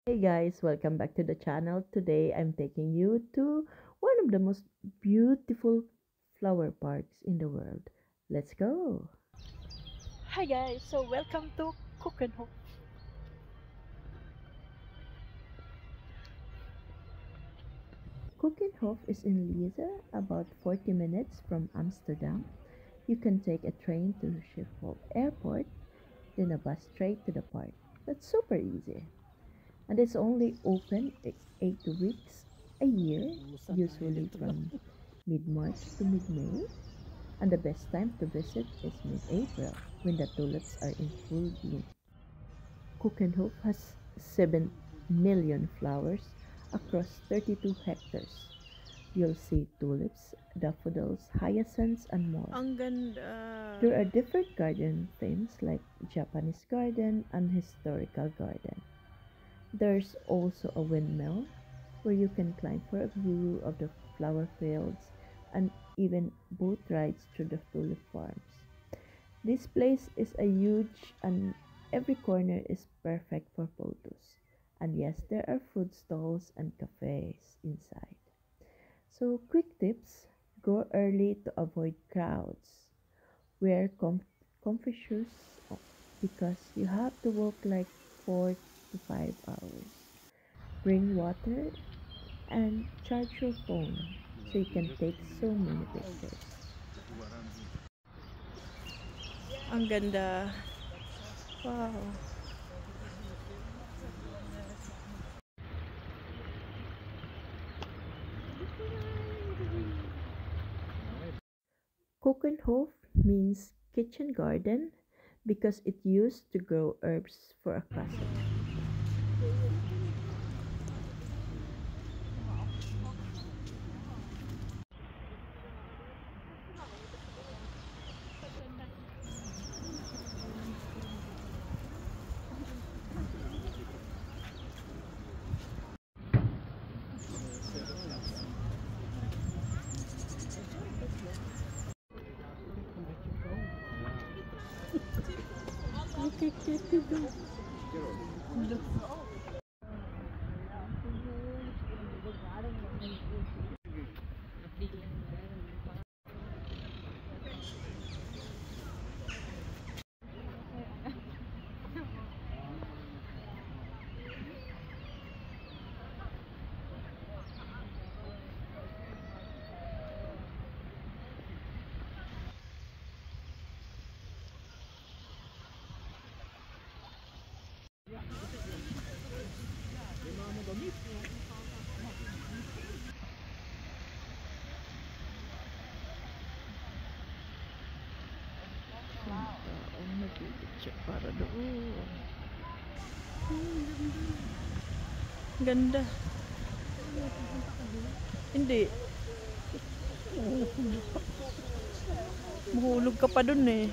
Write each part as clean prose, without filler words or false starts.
Hey guys, welcome back to the channel. Today I'm taking you to one of the most beautiful flower parks in the world. Let's go. Hi guys, so welcome to Cook and Hook. Keukenhof is in Liese, about 40 minutes from Amsterdam. You can take a train to Schiphol Airport, then a bus straight to the park. That's super easy. And it's only open 8 weeks a year, usually from mid-March to mid-May. And the best time to visit is mid-April when the tulips are in full bloom. Keukenhof has 7 million flowers across 32 hectares. You'll see tulips, daffodils, hyacinths, and more. Ang ganda. There are different garden themes like Japanese garden and historical garden. There's also a windmill where you can climb for a view of the flower fields and even boat rides through the tulip farms. This place is a huge and every corner is perfect for photos. And yes, there are food stalls and cafes inside. So quick tips, go early to avoid crowds. Wear comfy shoes because you have to walk like 4 to 5 hours. Bring water and charge your phone so you can take so many pictures. Ang ganda. Wow. Kokenhof means kitchen garden because it used to grow herbs for a castle. Look at it. Ang nagpipicture para doon. Ganda. Hindi. Mahulog ka pa dun eh.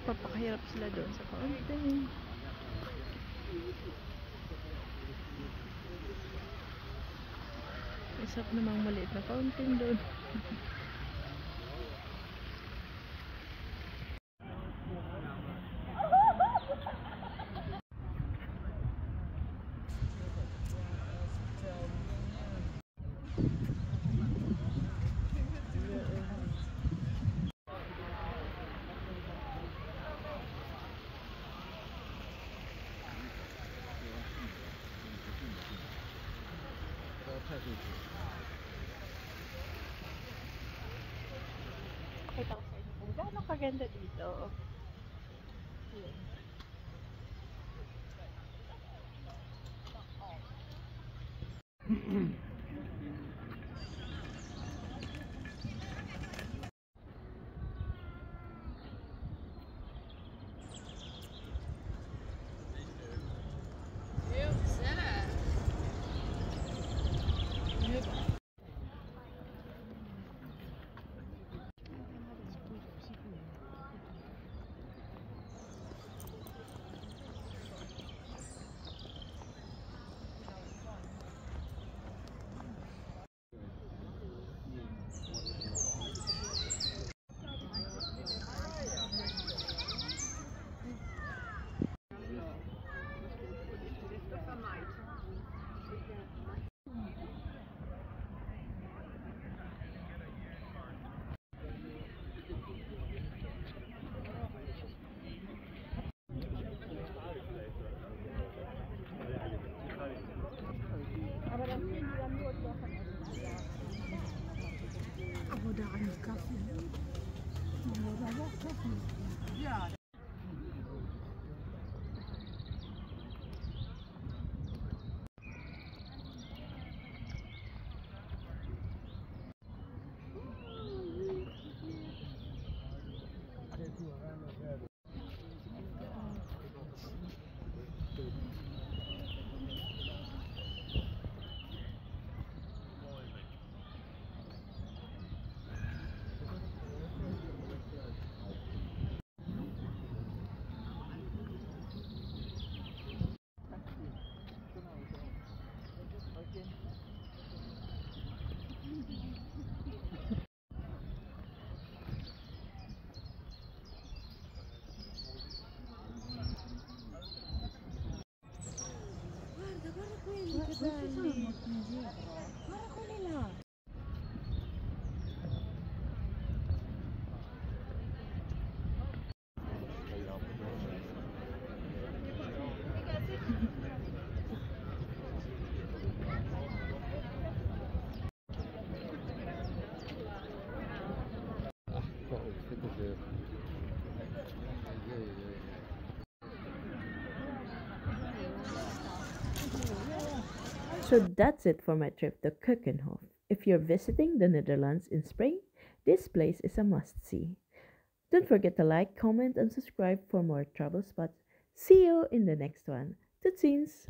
Papakahirap sila doon sa fountain. Isap namang maliit na fountain doon. Pakita ko sa inyo kung gaano kaganda dito. Yun. So that's it for my trip to Keukenhof. If you're visiting the Netherlands in spring, this place is a must see. Don't forget to like, comment, and subscribe for more travel spots. See you in the next one. Tot ziens!